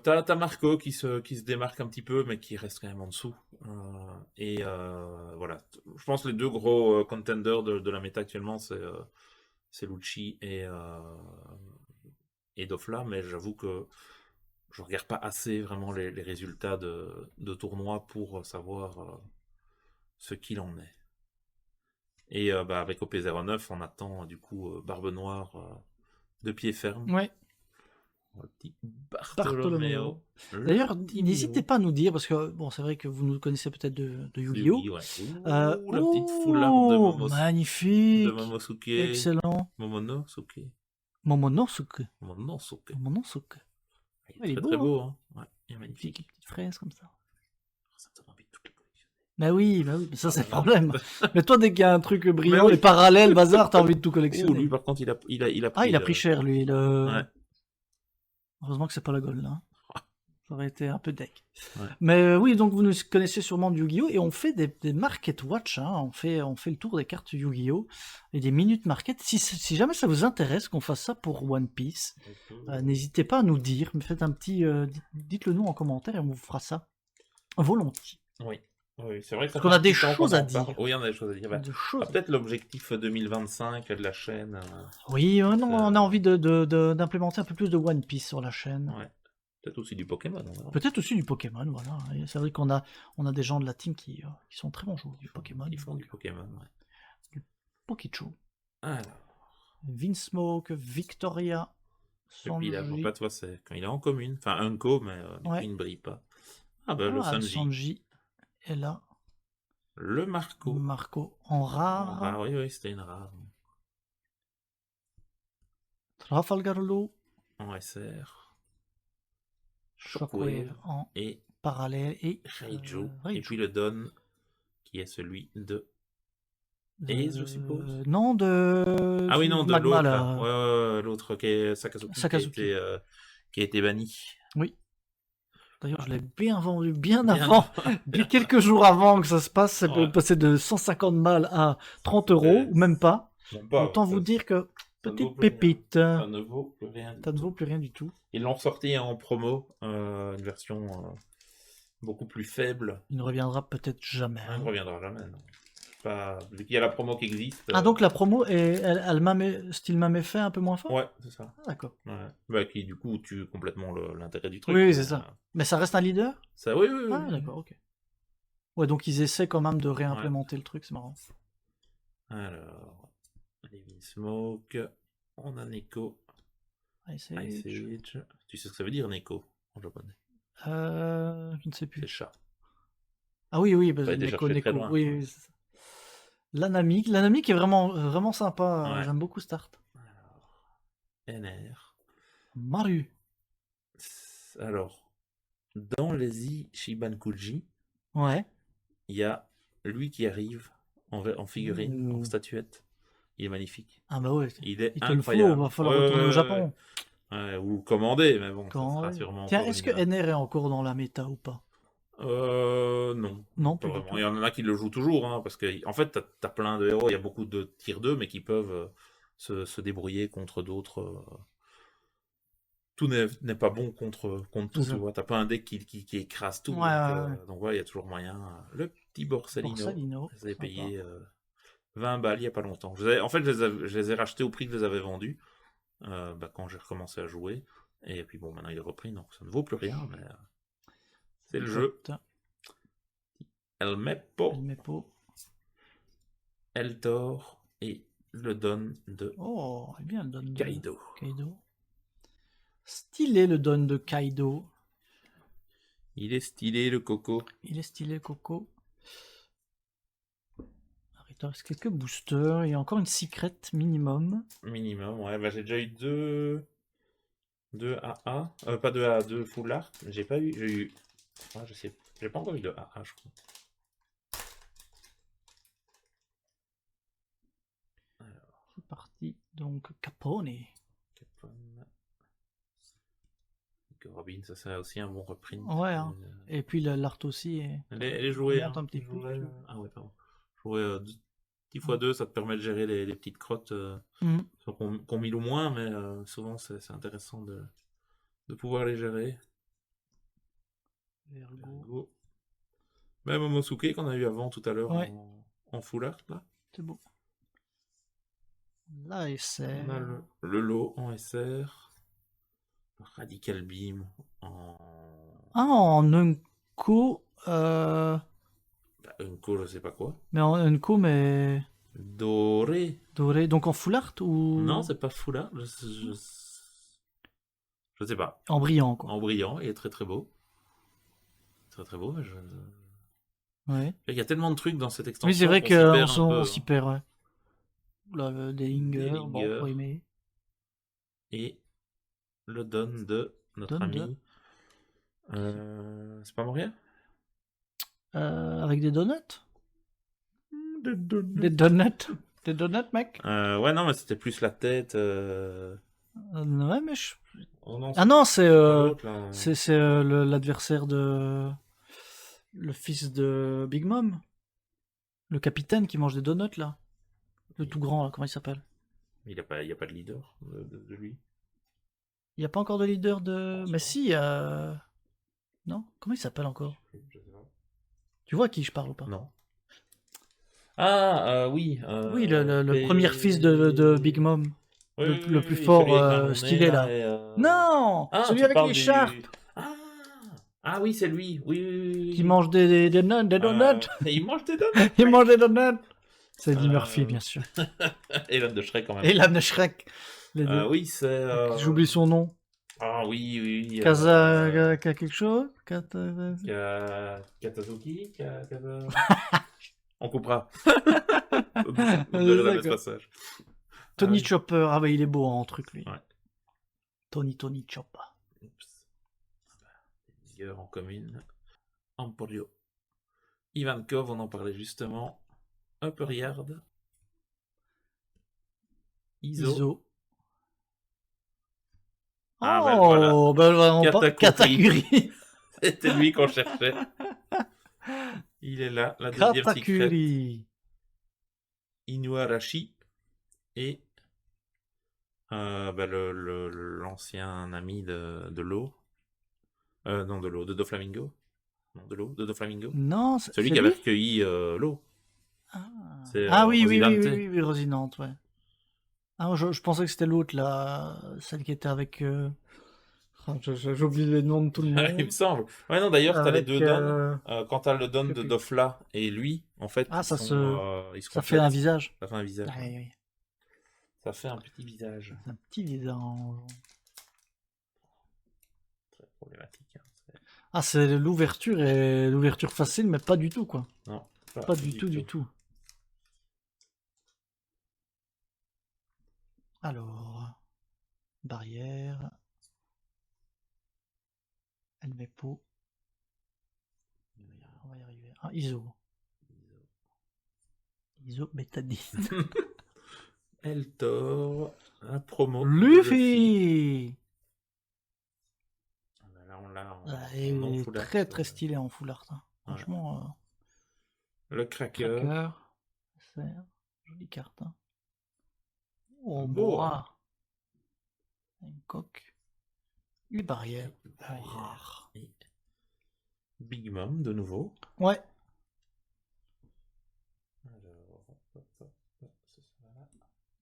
[SPEAKER 2] T'as Marco qui se démarque un petit peu, mais qui reste quand même en dessous. Voilà. Je pense que les deux gros contenders de la méta actuellement, c'est Lucci et Dofla, mais j'avoue que je regarde pas assez vraiment les résultats de tournois pour savoir ce qu'il en est. Et avec OP09, on attend du coup Barbe Noire de pied ferme.
[SPEAKER 1] Ouais.
[SPEAKER 2] Le petit Bartholoméo.
[SPEAKER 1] D'ailleurs, n'hésitez pas à nous dire, parce que bon, c'est vrai que vous nous connaissez peut-être de Yu-Gi-Oh!
[SPEAKER 2] La petite foulard de Momosuke.
[SPEAKER 1] Magnifique.
[SPEAKER 2] De Momosuke.
[SPEAKER 1] Excellent.
[SPEAKER 2] Momonosuke. Il est très beau, hein. Ouais, il est magnifique.
[SPEAKER 1] Une petite fraise comme ça.
[SPEAKER 2] Ça me donne envie de toutes les collectionner.
[SPEAKER 1] Bah oui, mais ça c'est le problème. Mais toi, dès qu'il y a un truc brillant et parallèle, bazar, t'as envie de tout collectionner.
[SPEAKER 2] Lui, par contre, il a pris.
[SPEAKER 1] Il a pris cher, lui.
[SPEAKER 2] Ouais.
[SPEAKER 1] Heureusement que c'est pas la Gold, là. Ça aurait été un peu deck. Ouais. Mais oui, donc vous nous connaissez sûrement du Yu-Gi-Oh! Et on fait des market watch, hein. On fait le tour des cartes Yu-Gi-Oh! Et des minutes market. Si jamais ça vous intéresse qu'on fasse ça pour One Piece, n'hésitez pas à nous dire. Mais faites un petit... dites-le nous en commentaire et on vous fera ça volontiers.
[SPEAKER 2] Oui, c'est vrai que
[SPEAKER 1] parce qu'on a des choses à dire.
[SPEAKER 2] Oui, on a des choses à dire. Peut-être l'objectif 2025 de la chaîne.
[SPEAKER 1] Oui, on a envie d'implémenter un peu plus de One Piece sur la chaîne.
[SPEAKER 2] Ouais. Peut-être aussi du Pokémon.
[SPEAKER 1] Peut-être aussi du Pokémon, voilà. C'est vrai qu'on a des gens de la team qui sont très bons joueurs du Pokémon.
[SPEAKER 2] Ils font du Pokémon, ouais.
[SPEAKER 1] Du Pokécho.
[SPEAKER 2] Alors.
[SPEAKER 1] Vinsmoke, Victoria,
[SPEAKER 2] Sanji. Et puis là, en fait, c'est quand il est en commune. Enfin, un co, mais il ne brille pas. Le
[SPEAKER 1] Sanji est là.
[SPEAKER 2] Le Marco.
[SPEAKER 1] Marco en rare.
[SPEAKER 2] Oui, c'était une rare.
[SPEAKER 1] Trafalgar Law.
[SPEAKER 2] En SR.
[SPEAKER 1] Shockwave en parallèle et
[SPEAKER 2] Raiju. Et puis le Don qui est celui de Ace, je suppose.
[SPEAKER 1] Non, de.
[SPEAKER 2] Ah oui, non, de l'autre. L'autre qui est Sakazuki. Qui a été banni.
[SPEAKER 1] Oui. D'ailleurs, je l'ai bien vendu bien avant, quelques jours avant que ça se passe. Ça peut passer de 150 balles à 30 €, ou même pas. Autant vous dire que. Petite pépite.
[SPEAKER 2] Ça ne vaut plus rien.
[SPEAKER 1] Ça ne vaut plus rien du tout.
[SPEAKER 2] Ils l'ont sorti en promo, une version beaucoup plus faible.
[SPEAKER 1] Il ne reviendra peut-être jamais.
[SPEAKER 2] Il ne reviendra jamais, non. Vu qu'il y a la promo qui existe.
[SPEAKER 1] Donc la promo est style même effet un peu moins fort.
[SPEAKER 2] Ouais, c'est ça.
[SPEAKER 1] D'accord.
[SPEAKER 2] Ouais. Qui du coup tue complètement l'intérêt du truc.
[SPEAKER 1] Oui, c'est ça. Mais ça reste un leader.
[SPEAKER 2] Ça, oui.
[SPEAKER 1] D'accord, ok. Ouais, donc ils essaient quand même de réimplémenter le truc, c'est marrant.
[SPEAKER 2] Alors. Smoke. On a Neko.
[SPEAKER 1] Ice
[SPEAKER 2] Age. Tu sais ce que ça veut dire, Neko, en japonais?
[SPEAKER 1] Je ne sais plus.
[SPEAKER 2] C'est chat.
[SPEAKER 1] Ah oui, parce
[SPEAKER 2] que
[SPEAKER 1] Neko.
[SPEAKER 2] Loin,
[SPEAKER 1] oui. L'Anami qui est vraiment sympa.
[SPEAKER 2] Ouais.
[SPEAKER 1] J'aime beaucoup Start.
[SPEAKER 2] Alors, NR.
[SPEAKER 1] Maru.
[SPEAKER 2] Alors, dans les Ishibankuji,
[SPEAKER 1] ouais.
[SPEAKER 2] Il y a lui qui arrive en figurine, en statuette. Il est magnifique.
[SPEAKER 1] Ah bah ouais.
[SPEAKER 2] Il est
[SPEAKER 1] te
[SPEAKER 2] incroyable.
[SPEAKER 1] le faut, va falloir retourner au Japon.
[SPEAKER 2] Ou commander, mais bon, ça sera sûrement.
[SPEAKER 1] Tiens, est-ce que NR est encore dans la méta ou pas?
[SPEAKER 2] Non.
[SPEAKER 1] Non,
[SPEAKER 2] pas
[SPEAKER 1] plus
[SPEAKER 2] vraiment.
[SPEAKER 1] du tout.
[SPEAKER 2] Il y en a qui le jouent toujours, hein, parce que en fait, t'as plein de héros, il y a beaucoup de tier 2, mais qui peuvent se débrouiller contre d'autres. Tout n'est pas bon contre tout, tu vois. T'as pas un deck qui écrase tout. Donc voilà, il y a toujours moyen. Le petit Borsalino. Je les ai payé 20 balles il y a pas longtemps. En fait, je les ai rachetés au prix que je les avais vendus quand j'ai recommencé à jouer. Et puis bon, maintenant il est repris, donc ça ne vaut plus rien, mais c'est le jeu. El Meppo. Eltor et le Don de
[SPEAKER 1] bien, le Don de
[SPEAKER 2] Kaido.
[SPEAKER 1] Stylé le Don de Kaido.
[SPEAKER 2] Il est stylé le Coco.
[SPEAKER 1] Il reste quelques boosters. Il y a encore une secret minimum.
[SPEAKER 2] Ouais. Bah, j'ai déjà eu deux AA. Pas deux AA, deux full art. J'ai pas eu. J'ai eu. Je sais. J'ai pas encore eu de AA, je crois. Alors.
[SPEAKER 1] C'est parti. Donc, Capone.
[SPEAKER 2] Robin, ça serait aussi un bon reprint.
[SPEAKER 1] Ouais, hein. Et puis l'art aussi.
[SPEAKER 2] Elle est jouée.
[SPEAKER 1] Un petit peu.
[SPEAKER 2] Ah ouais, pardon. Jouer 10 x 2, ça te permet de gérer les petites crottes qu'on mille ou moins, mais souvent c'est intéressant de pouvoir les gérer.
[SPEAKER 1] Vergo.
[SPEAKER 2] Même Momosuke qu'on a eu avant tout à l'heure en full art là.
[SPEAKER 1] C'est beau. Là,
[SPEAKER 2] on a le lot en SR. Radical Beam
[SPEAKER 1] en Unko.
[SPEAKER 2] Unko, je sais pas quoi.
[SPEAKER 1] Mais en Unko, mais.
[SPEAKER 2] Doré.
[SPEAKER 1] Donc en full art ou.
[SPEAKER 2] Non, c'est pas full art. Je sais pas.
[SPEAKER 1] En brillant, quoi.
[SPEAKER 2] En brillant, il est très très beau. Très très beau, mais
[SPEAKER 1] Ouais.
[SPEAKER 2] Il y a tellement de trucs dans cette extension.
[SPEAKER 1] Oui, c'est vrai qu'on s'y perd, ouais. Là, des Linger, bon, faut aimer.
[SPEAKER 2] Et le Don de notre ami. C'est pas Montréal
[SPEAKER 1] avec des donuts. Des donuts, mec.
[SPEAKER 2] Ouais, non, mais c'était plus la tête.
[SPEAKER 1] Ouais, mais
[SPEAKER 2] non,
[SPEAKER 1] ah non, c'est l'adversaire de le fils de Big Mom, le capitaine qui mange des donuts là, le tout grand là, comment il s'appelle?
[SPEAKER 2] Il y a pas de leader de lui.
[SPEAKER 1] Il y a pas encore de leader de. Mais si, non, comment il s'appelle encore? Tu vois à qui je parle ou pas?
[SPEAKER 2] Non. Ah oui.
[SPEAKER 1] Oui, le premier fils de Big Mom. Le plus fort stylé là. Non, celui avec l'écharpe.
[SPEAKER 2] Ah oui, c'est lui. Oui.
[SPEAKER 1] Qui mange des donuts.
[SPEAKER 2] Il mange des donuts.
[SPEAKER 1] Il mange des donuts. C'est Eddie Murphy, bien sûr.
[SPEAKER 2] Et l'âme de Shrek quand même.
[SPEAKER 1] Et l'âme de Shrek.
[SPEAKER 2] Oui, c'est.
[SPEAKER 1] J'oublie son nom.
[SPEAKER 2] Ah oui.
[SPEAKER 1] Kaza quelque chose.
[SPEAKER 2] Katazuki. On coupera. Passage.
[SPEAKER 1] Tony Chopper. Ah bah il est beau en truc lui.
[SPEAKER 2] Ouais.
[SPEAKER 1] Tony Chopper.
[SPEAKER 2] En commune. Emporio. Ivankov, on en parlait justement. Upper Yard. Iso. Katakuri. C'était lui qu'on cherchait. Il est là, la deuxième secret. Inuarashi. Et l'ancien ami de l'eau. Non, de l'eau, de Doflamingo. Non, de l'eau, de Doflamingo.
[SPEAKER 1] Non,
[SPEAKER 2] celui qui avait recueilli l'eau.
[SPEAKER 1] Oui, Rosinante, ouais. Ah, je pensais que c'était l'autre, là, celle qui était avec... J'ai oublié les noms de tout le monde.
[SPEAKER 2] Il me semble. Ouais, non, d'ailleurs, t'as les deux dons. Quand t'as le don de Dofla et lui, en fait,
[SPEAKER 1] ça fait un visage.
[SPEAKER 2] Ça fait un visage.
[SPEAKER 1] Oui.
[SPEAKER 2] Ça fait un petit visage.
[SPEAKER 1] Un petit visage.
[SPEAKER 2] Très problématique. Hein,
[SPEAKER 1] ah, c'est l'ouverture facile, mais pas du tout, quoi.
[SPEAKER 2] Non,
[SPEAKER 1] pas du tout. Alors, barrière. LVPO. On va y arriver. Ah, ISO. ISO bétadine.
[SPEAKER 2] Eltor, un promo.
[SPEAKER 1] Luffy.
[SPEAKER 2] Là, on l'a
[SPEAKER 1] il est très très stylé en full art. Hein. Franchement.
[SPEAKER 2] Le cracker.
[SPEAKER 1] C'est jolie carte. Hein. Oh,
[SPEAKER 2] beau.
[SPEAKER 1] Une coque. Les barrières. Rare.
[SPEAKER 2] Big Mom de nouveau.
[SPEAKER 1] Ouais.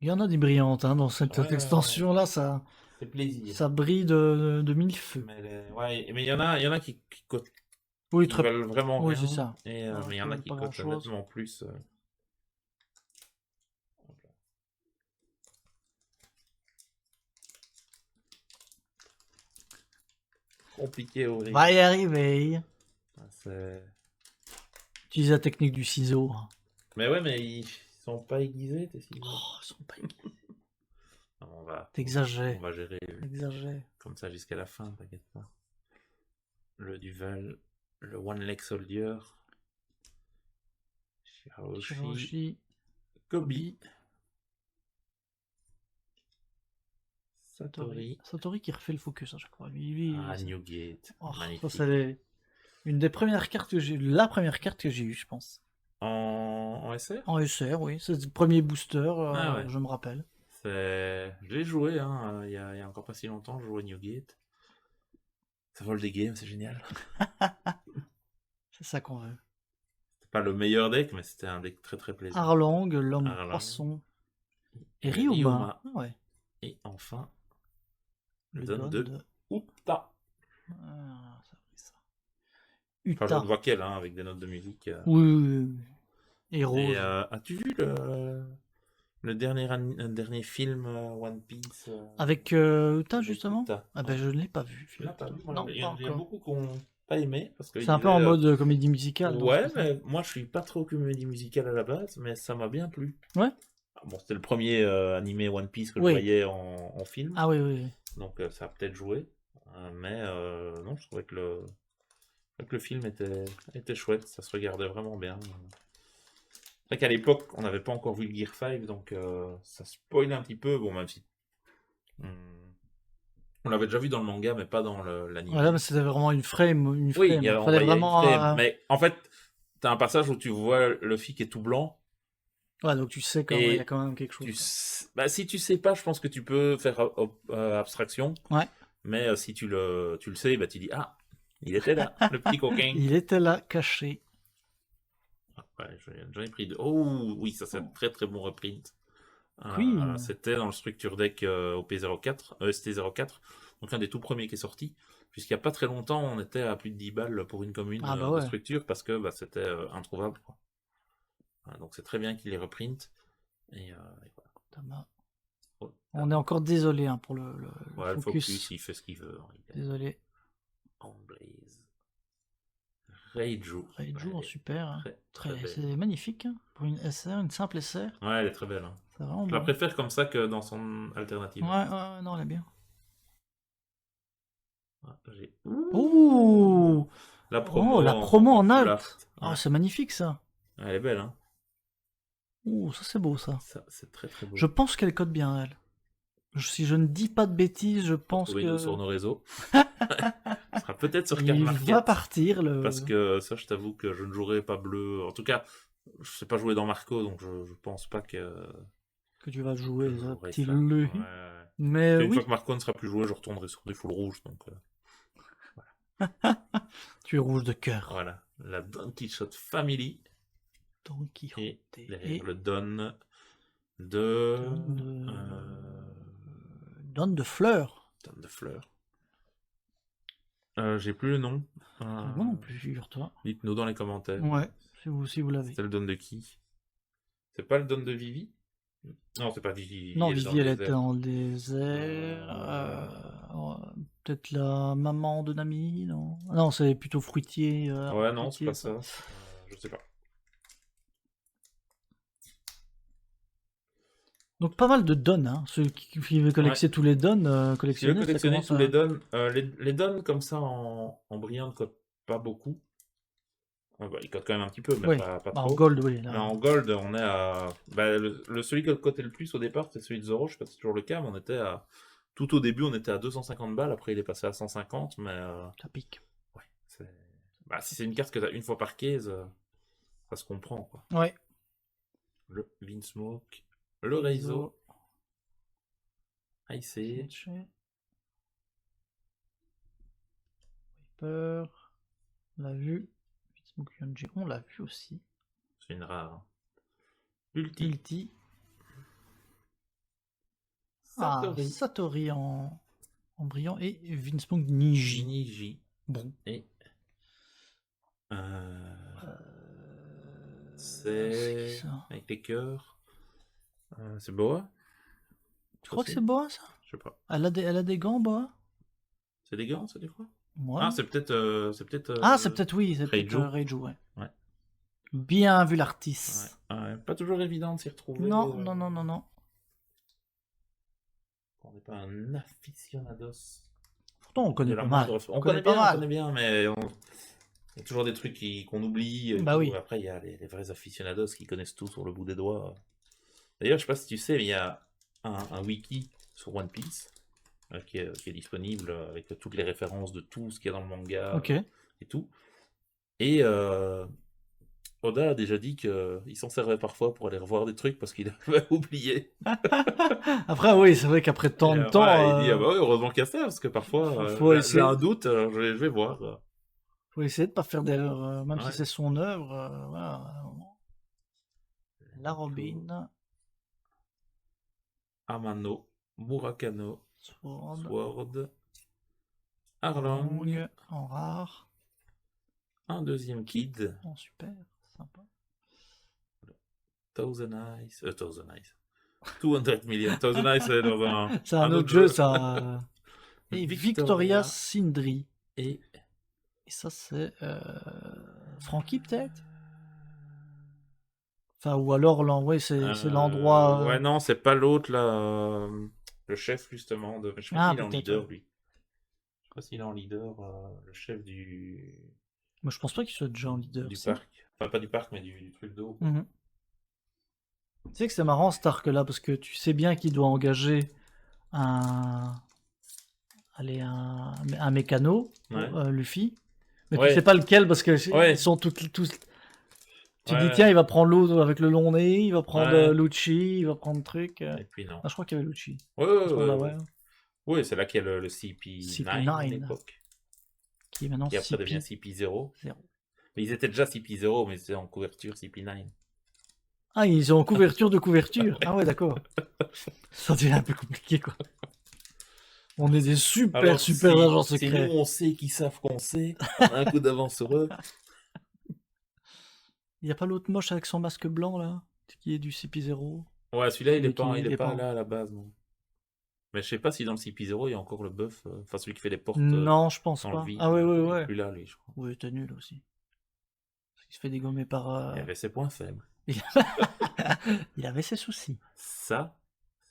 [SPEAKER 1] Il y en a des brillantes hein, dans cette extension là, ça.
[SPEAKER 2] C'est plaisir.
[SPEAKER 1] Ça brille de mille feux.
[SPEAKER 2] Mais il y en a qui cotent.
[SPEAKER 1] Oui,
[SPEAKER 2] qui veulent vraiment
[SPEAKER 1] oui,
[SPEAKER 2] rien.
[SPEAKER 1] c'est ça.
[SPEAKER 2] Et mais il y en a qui cotent nettement plus. Compliqué à ouvrir.
[SPEAKER 1] Va y arriver.
[SPEAKER 2] C'est...
[SPEAKER 1] Utilise la technique du ciseau.
[SPEAKER 2] Mais ouais, mais ils sont pas aiguisés, tes ciseaux.
[SPEAKER 1] Oh, ils sont pas aiguisés.
[SPEAKER 2] T'exagères. On va gérer.
[SPEAKER 1] T'exagères.
[SPEAKER 2] Comme ça jusqu'à la fin, t'inquiète pas. Le Duval, le One Leg Soldier, Shirahoshi, Kobe,
[SPEAKER 1] Satori qui refait le focus à chaque fois.
[SPEAKER 2] Newgate.
[SPEAKER 1] Oh, ça c'est une des premières cartes que j'ai, la première carte que j'ai eue, je pense.
[SPEAKER 2] En SR?
[SPEAKER 1] En SR, oui. C'est le premier booster, je me rappelle.
[SPEAKER 2] J'ai joué, hein, il y a encore pas si longtemps, je jouais à Newgate. Ça vole des games, c'est génial.
[SPEAKER 1] C'est ça qu'on veut.
[SPEAKER 2] C'était pas le meilleur deck, mais c'était un deck très très plaisant.
[SPEAKER 1] Arlang, l'homme poisson. Et Ryuma. Ouais.
[SPEAKER 2] Et enfin, le don de Uta.
[SPEAKER 1] Ça. Uta.
[SPEAKER 2] Enfin, je ne vois qu'elle, hein, avec des notes de musique.
[SPEAKER 1] Oui. Et rose.
[SPEAKER 2] As-tu vu le dernier film One Piece
[SPEAKER 1] avec Uta, justement
[SPEAKER 2] Uta.
[SPEAKER 1] Ah ben, je ne l'ai pas vu.
[SPEAKER 2] Tu l'as pas vu?
[SPEAKER 1] Non,
[SPEAKER 2] il y a beaucoup qui n'ont pas aimé.
[SPEAKER 1] C'est un peu en mode comédie musicale.
[SPEAKER 2] Ouais, mais moi je suis pas trop comédie musicale à la base, mais ça m'a bien plu.
[SPEAKER 1] Ouais.
[SPEAKER 2] Bon, c'était le premier animé One Piece que je voyais en film.
[SPEAKER 1] Ah oui.
[SPEAKER 2] Donc ça a peut-être joué. Mais non, je trouvais que le film était chouette. Ça se regardait vraiment bien. C'est vrai qu'à l'époque, on n'avait pas encore vu le Gear 5, donc ça spoilait un petit peu. Bon, même si... on l'avait déjà vu dans le manga, mais pas dans l'anime.
[SPEAKER 1] Ouais, mais c'était vraiment une frame.
[SPEAKER 2] Oui, il fallait vraiment... une frame. Mais en fait, t'as un passage où tu vois Luffy qui est tout blanc.
[SPEAKER 1] Ouais, donc tu sais qu'il y a quand même quelque chose.
[SPEAKER 2] Si tu sais pas, je pense que tu peux faire abstraction.
[SPEAKER 1] Ouais.
[SPEAKER 2] Mais si tu le sais, bah tu dis, ah, il était là, le petit coquin.
[SPEAKER 1] Il était là, caché.
[SPEAKER 2] Ouais, j'en ai pris deux. Oh, oui, ça c'est un très très bon reprint. C'était dans le structure deck OP04, ST04, donc un des tout premiers qui est sorti. Puisqu'il n'y a pas très longtemps, on était à plus de 10 balles pour une commune de structure parce que c'était introuvable. Quoi. Donc c'est très bien qu'il les reprint. Et voilà.
[SPEAKER 1] On est encore désolé pour le
[SPEAKER 2] focus, il fait ce qu'il veut.
[SPEAKER 1] Désolé.
[SPEAKER 2] Blaze. Reiju
[SPEAKER 1] super. C'est magnifique. Hein. Pour une SR, une simple SR.
[SPEAKER 2] Ouais, elle est très belle. Hein. Je la préfère comme ça que dans son alternative.
[SPEAKER 1] Ouais, non, elle est bien.
[SPEAKER 2] Ouh, la promo
[SPEAKER 1] en alt. Ah, c'est magnifique ça.
[SPEAKER 2] Elle est belle, hein.
[SPEAKER 1] Ouh, ça c'est beau ça.
[SPEAKER 2] C'est très très beau.
[SPEAKER 1] Je pense qu'elle code bien, elle. Si je ne dis pas de bêtises, je pense que...
[SPEAKER 2] sur nos réseaux. Ça sera peut-être sur Card Market.
[SPEAKER 1] Il va partir
[SPEAKER 2] Parce que ça, je t'avoue que je ne jouerai pas bleu. En tout cas, je sais pas jouer dans Marco, donc je pense pas que
[SPEAKER 1] tu vas jouer, petit
[SPEAKER 2] ça.
[SPEAKER 1] le.
[SPEAKER 2] Ouais.
[SPEAKER 1] Mais
[SPEAKER 2] une fois que Marco ne sera plus joué, je retournerai sur des full rouges. Donc,
[SPEAKER 1] voilà. Tu es rouge de cœur.
[SPEAKER 2] Voilà. La Don Quichotte Family.
[SPEAKER 1] Don Quichotte.
[SPEAKER 2] Et le Don de...
[SPEAKER 1] Don de fleurs.
[SPEAKER 2] Don de fleurs. J'ai plus le nom.
[SPEAKER 1] Moi non plus, figure-toi.
[SPEAKER 2] Dites-nous dans les commentaires.
[SPEAKER 1] Ouais, si vous l'avez.
[SPEAKER 2] C'est le Don de qui? C'est pas le Don de Vivi? Non, c'est pas Vivi.
[SPEAKER 1] Non,
[SPEAKER 2] elle est dans
[SPEAKER 1] Vivi,
[SPEAKER 2] le
[SPEAKER 1] elle
[SPEAKER 2] désert.
[SPEAKER 1] était dans le désert. Peut-être la maman de Nami, non? Non, c'est plutôt fruitier.
[SPEAKER 2] Ouais, non, c'est
[SPEAKER 1] fruitier,
[SPEAKER 2] pas ça. Je sais pas.
[SPEAKER 1] Donc pas mal de dons, hein. Ceux qui veulent collecter tous les dons,
[SPEAKER 2] Si tu veux
[SPEAKER 1] collectionner, ça
[SPEAKER 2] collectionner
[SPEAKER 1] commence
[SPEAKER 2] tous
[SPEAKER 1] à...
[SPEAKER 2] les dons, les dons comme ça en brillant ne cotent pas beaucoup. Ouais, bah, ils cotent quand même un petit peu, mais
[SPEAKER 1] Oui,
[SPEAKER 2] pas
[SPEAKER 1] bah, en
[SPEAKER 2] trop.
[SPEAKER 1] gold, oui. Là.
[SPEAKER 2] Mais en gold, on est à. Bah, celui qui cotait le plus au départ, c'est celui de Zoro, je sais pas si c'est toujours le cas, mais on était à. Tout au début, on était à 250 balles, après il est passé à 150, mais.
[SPEAKER 1] Ça pique.
[SPEAKER 2] Ouais, bah, si c'est une carte que tu as une fois par case, ça se comprend, quoi.
[SPEAKER 1] Ouais.
[SPEAKER 2] Le Vinsmoke, le Reizo, Ice,
[SPEAKER 1] Viper, on l'a vu. Smoke Yonji, on l'a vu aussi.
[SPEAKER 2] c'est une rare. Ulti.
[SPEAKER 1] Satori. Satori en brillant et Vinsmoke Niji. Bon.
[SPEAKER 2] Et c'est ça avec les cœurs. C'est Boa.
[SPEAKER 1] Tu crois que c'est Boa, ça?
[SPEAKER 2] Je sais pas.
[SPEAKER 1] Elle a des gants, Boa?
[SPEAKER 2] C'est des gants, ça, des fois?
[SPEAKER 1] Ouais.
[SPEAKER 2] Ah, c'est peut-être.
[SPEAKER 1] c'est peut-être, oui, c'est
[SPEAKER 2] Reiju.
[SPEAKER 1] peut-être Reiju, ouais. Bien vu l'artiste.
[SPEAKER 2] Ouais. Pas toujours évident de s'y retrouver.
[SPEAKER 1] Non.
[SPEAKER 2] On n'est pas un aficionados.
[SPEAKER 1] Pourtant, on connaît pas mal.
[SPEAKER 2] On connaît bien, mais il y a toujours des trucs qu'on oublie.
[SPEAKER 1] Bah oui.
[SPEAKER 2] Après, il y a les vrais aficionados qui connaissent tout sur le bout des doigts. D'ailleurs, je sais pas si tu sais, mais il y a un wiki sur One Piece qui est disponible avec toutes les références de tout ce qu'il y a dans le manga et tout. Et Oda a déjà dit qu'il s'en servait parfois pour aller revoir des trucs parce qu'il avait oublié.
[SPEAKER 1] Après, oui, c'est vrai qu'après tant de temps...
[SPEAKER 2] il dit, ah bah oui, heureusement qu'il y a ça, parce que parfois, j'ai un doute, je vais voir.
[SPEAKER 1] Faut essayer de pas faire d'erreur, même si c'est son œuvre. Voilà. La Robin.
[SPEAKER 2] Amano, Murakano, Sword, Arlong,
[SPEAKER 1] en rare.
[SPEAKER 2] Un deuxième Kid.
[SPEAKER 1] En super, sympa.
[SPEAKER 2] Thousand Eyes. 200 millions. Thousand Eyes, c'est dans un.
[SPEAKER 1] C'est un autre jeu, ça. Et Victoria Sindri.
[SPEAKER 2] Et
[SPEAKER 1] ça, c'est. Frankie, peut-être? Enfin, ou alors, c'est l'endroit.
[SPEAKER 2] Ouais, non, c'est pas l'autre, là. Le chef, justement. Je sais pas s'il est en leader, lui. Je sais pas s'il est en leader, le chef du.
[SPEAKER 1] Moi, je pense pas qu'il soit déjà en leader.
[SPEAKER 2] Du parc. Enfin, pas du parc, mais du truc d'eau.
[SPEAKER 1] Tu sais que c'est marrant, cet arc-là, parce que tu sais bien qu'il doit engager un mécano, Luffy. Mais tu sais pas lequel, parce que ils sont tous... Tu dis, tiens, il va prendre l'autre avec le long nez, il va prendre Lucci, il va prendre truc.
[SPEAKER 2] Et puis non.
[SPEAKER 1] Ah, je crois qu'il y avait Lucci.
[SPEAKER 2] Oui, c'est là qu'il y a le CP9 à l'époque.
[SPEAKER 1] Qui est maintenant
[SPEAKER 2] qui après devient CP0. Mais ils étaient déjà CP0, mais c'était en couverture CP9.
[SPEAKER 1] Ah, ils sont en couverture de couverture. Ah ouais, d'accord. Ça devient un peu compliqué, quoi. On est des super agents secrets.
[SPEAKER 2] C'est nous, on sait qu'ils savent qu'on sait. On a un coup d'avance sur eux.
[SPEAKER 1] Il n'y a pas l'autre moche avec son masque blanc, là, qui est du CP0.
[SPEAKER 2] Ouais, celui-là, il est pas là à la base, non. Mais je sais pas si dans le CP0, il y a encore le buff, enfin celui qui fait les portes.
[SPEAKER 1] Non, je pense pas.
[SPEAKER 2] Vide,
[SPEAKER 1] ah ouais.
[SPEAKER 2] Il est plus là, lui, je crois.
[SPEAKER 1] Oui, t'es nul aussi. Parce qu'il se fait dégommer par...
[SPEAKER 2] Il avait ses points faibles.
[SPEAKER 1] Il avait ses soucis.
[SPEAKER 2] Ça,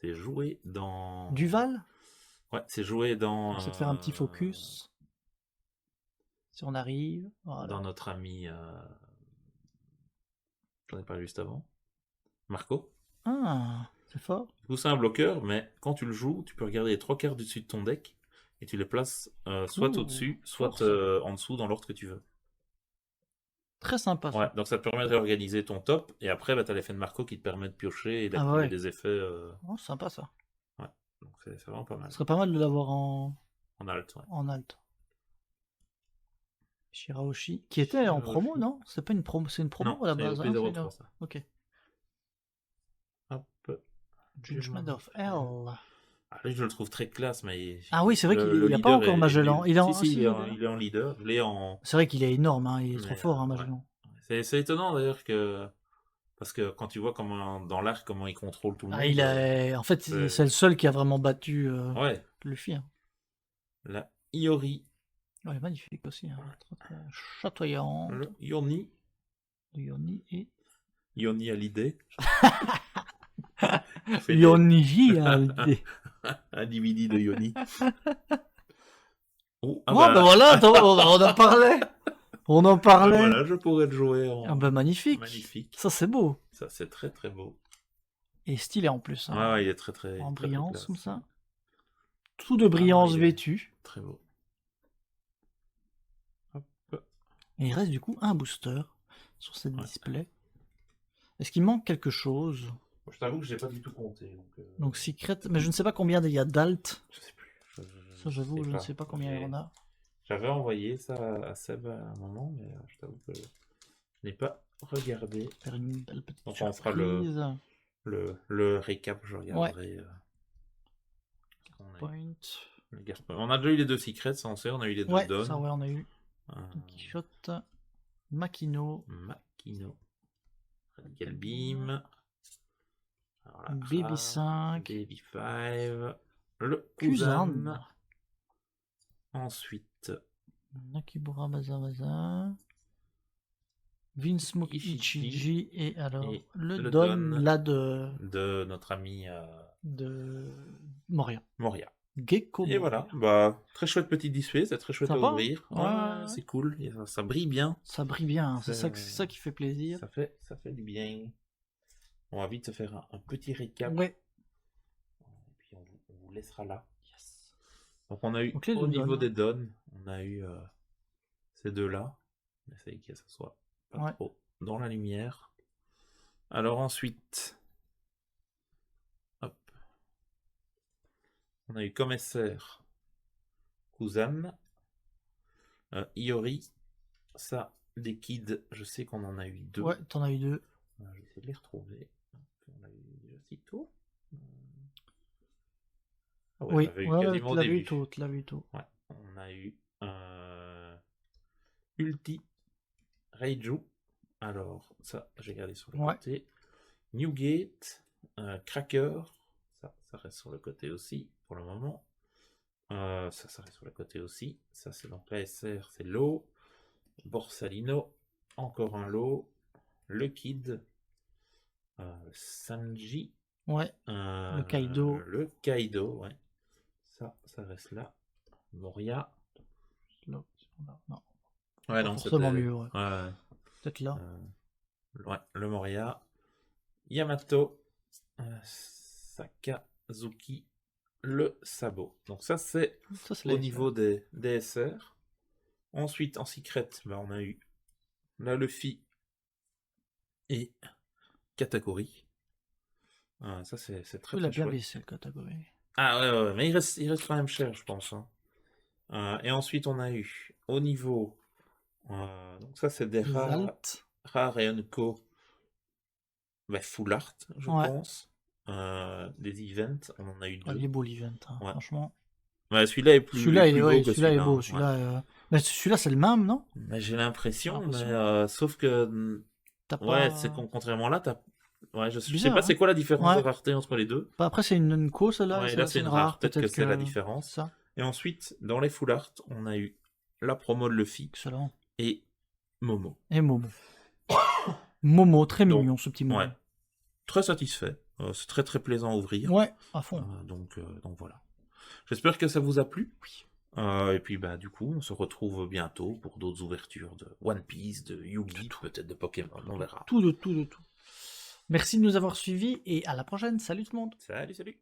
[SPEAKER 2] c'est joué dans...
[SPEAKER 1] Duval?
[SPEAKER 2] Ouais, c'est joué dans...
[SPEAKER 1] On essaie de faire un petit focus. Si on arrive... Voilà.
[SPEAKER 2] Dans notre ami... J'en ai parlé juste avant. Marco.
[SPEAKER 1] Ah, c'est fort.
[SPEAKER 2] Du coup, c'est un bloqueur, mais quand tu le joues, tu peux regarder les 3 cartes du dessus de ton deck et tu les places soit au-dessus, soit en dessous dans l'ordre que tu veux.
[SPEAKER 1] Très sympa.
[SPEAKER 2] Ouais, donc ça te permet de réorganiser ton top et après, tu as l'effet de Marco qui te permet de piocher et d'activer des effets.
[SPEAKER 1] Oh, sympa ça.
[SPEAKER 2] Ouais, donc c'est vraiment pas mal.
[SPEAKER 1] Ce serait pas mal de l'avoir en
[SPEAKER 2] alt. Ouais.
[SPEAKER 1] En alt. Shirahoshi, qui était en promo, non? C'est pas une promo, c'est une promo
[SPEAKER 2] non,
[SPEAKER 1] à la base.
[SPEAKER 2] C'est 0,3 ça.
[SPEAKER 1] Ok.
[SPEAKER 2] Hop.
[SPEAKER 1] Judgment of Hell.
[SPEAKER 2] Ah, lui, je le trouve très classe, mais...
[SPEAKER 1] Ah oui, c'est vrai qu'il n'y a pas encore Magellan. Il est en...
[SPEAKER 2] il est en leader. Je l'ai en...
[SPEAKER 1] C'est vrai qu'il est énorme, hein. Il est trop fort, hein, Magellan.
[SPEAKER 2] C'est étonnant, d'ailleurs, que... Parce que quand tu vois comment, dans l'arc comment il contrôle tout le monde.
[SPEAKER 1] En fait, c'est le seul qui a vraiment battu Luffy. Hein.
[SPEAKER 2] La Iori.
[SPEAKER 1] Ouais, magnifique aussi. Hein. Très, très chatoyant.
[SPEAKER 2] Le Yoni.
[SPEAKER 1] Yoni et...
[SPEAKER 2] Yoni à l'idée.
[SPEAKER 1] Yoni à l'idée.
[SPEAKER 2] Un DVD de Yoni.
[SPEAKER 1] Oh, ben voilà, on en parlait. On en parlait.
[SPEAKER 2] Voilà, je pourrais le jouer en...
[SPEAKER 1] magnifique.
[SPEAKER 2] Magnifique.
[SPEAKER 1] Ça, c'est beau.
[SPEAKER 2] Ça, c'est très très beau.
[SPEAKER 1] Et stylé en plus.
[SPEAKER 2] Hein. Ouais, il est très très...
[SPEAKER 1] En
[SPEAKER 2] très,
[SPEAKER 1] brillance,
[SPEAKER 2] très
[SPEAKER 1] comme ça. Tout de brillance vêtu.
[SPEAKER 2] Très beau.
[SPEAKER 1] Hop. Et il reste du coup un booster sur cette display. Est-ce qu'il manque quelque chose?
[SPEAKER 2] Je t'avoue que je n'ai pas du tout compté.
[SPEAKER 1] Donc Secret, mais je ne sais pas combien il y a d'alt.
[SPEAKER 2] Je sais plus.
[SPEAKER 1] Ça, j'avoue, je ne sais pas combien il y en a.
[SPEAKER 2] J'avais envoyé ça à Seb à un moment, mais je t'avoue que je n'ai pas regardé.
[SPEAKER 1] Faire une belle petite
[SPEAKER 2] donc on fera le récap, je regarderai.
[SPEAKER 1] Point.
[SPEAKER 2] On a déjà eu les 2 secrets, ça on sait, on a eu les 2 Don.
[SPEAKER 1] Ça ouais, on a eu. Quichotte, Makino.
[SPEAKER 2] Radical Beam. Voilà,
[SPEAKER 1] Baby 5.
[SPEAKER 2] Baby 5. Le
[SPEAKER 1] Kuzan.
[SPEAKER 2] Ensuite.
[SPEAKER 1] Nakibura Bazawaza. Vince Ichiji. Et alors le Don là
[SPEAKER 2] de notre ami
[SPEAKER 1] de Moria.
[SPEAKER 2] Gecko. Et voilà, bah très chouette petit display, c'est très chouette à ouvrir.
[SPEAKER 1] Ouais.
[SPEAKER 2] C'est cool, ça brille bien.
[SPEAKER 1] Ça brille bien, c'est ça qui fait plaisir.
[SPEAKER 2] Ça fait du bien. On va vite se faire un petit récap.
[SPEAKER 1] Ouais.
[SPEAKER 2] Et puis on vous laissera là. Yes. Donc on a eu
[SPEAKER 1] au
[SPEAKER 2] niveau des dons, on a eu ces deux-là. On essaye que ça soit pas trop dans la lumière. Alors ensuite, hop, on a eu commissaire Kuzan, Iori, ça, des kids, je sais qu'on en a eu 2.
[SPEAKER 1] Ouais, t'en as eu 2.
[SPEAKER 2] Je vais essayer de les retrouver. On a eu déjà si tôt. Ah ouais,
[SPEAKER 1] oui,
[SPEAKER 2] tu l'as vu
[SPEAKER 1] tout, tu l'as vu tout.
[SPEAKER 2] Ouais, on a eu Ulti, Reiju. Alors, ça, j'ai gardé sur le côté. Newgate, Cracker. Ça reste sur le côté aussi, pour le moment. Ça reste sur le côté aussi. Ça, c'est donc l'ASR, c'est l'eau. Borsalino, encore un lot. Le Kid. Sanji.
[SPEAKER 1] Ouais. Le Kaido.
[SPEAKER 2] Le Kaido, ouais. Ça reste là. Moria.
[SPEAKER 1] Non.
[SPEAKER 2] Ouais, non,
[SPEAKER 1] c'est mieux. Ouais. Peut-être là.
[SPEAKER 2] Ouais, le Moria. Yamato. Sakazuki. Le Sabot. Donc ça, c'est au niveau des DSR. Ensuite, en secret, on a eu la Luffy et Katakuri. Ça, c'est très, très
[SPEAKER 1] chouette. Il a bien
[SPEAKER 2] baissé
[SPEAKER 1] le Katakuri.
[SPEAKER 2] Ah ouais, mais il reste quand même cher, je pense. Hein. Et ensuite, on a eu au niveau... donc ça, c'est des rares et unco full art, je pense. Des events, on en a eu 2.
[SPEAKER 1] Il est beau l'event, franchement.
[SPEAKER 2] Ouais, celui-là est plus,
[SPEAKER 1] celui-là
[SPEAKER 2] plus beau que
[SPEAKER 1] celui-là. Est beau. Celui-là, c'est le même, non?
[SPEAKER 2] J'ai l'impression, mais sauf que... c'est contrairement là, je sais pas c'est quoi la différence de rareté entre les deux.
[SPEAKER 1] Après, c'est une unco, celle-là.
[SPEAKER 2] Là, c'est une rare. Peut-être que c'est la différence. Ça. Et ensuite, dans les full art, on a eu la promo de Luffy.
[SPEAKER 1] Excellent.
[SPEAKER 2] Et Momo.
[SPEAKER 1] Momo, très mignon, ce petit Momo.
[SPEAKER 2] Ouais. Très satisfait. C'est très très plaisant à ouvrir.
[SPEAKER 1] Ouais, à fond.
[SPEAKER 2] Donc voilà. J'espère que ça vous a plu. Oui. Et puis du coup, on se retrouve bientôt pour d'autres ouvertures de One Piece, de Yu-Gi, peut-être de Pokémon, on verra.
[SPEAKER 1] Tout. Merci de nous avoir suivis et à la prochaine. Salut tout le monde.
[SPEAKER 2] Salut.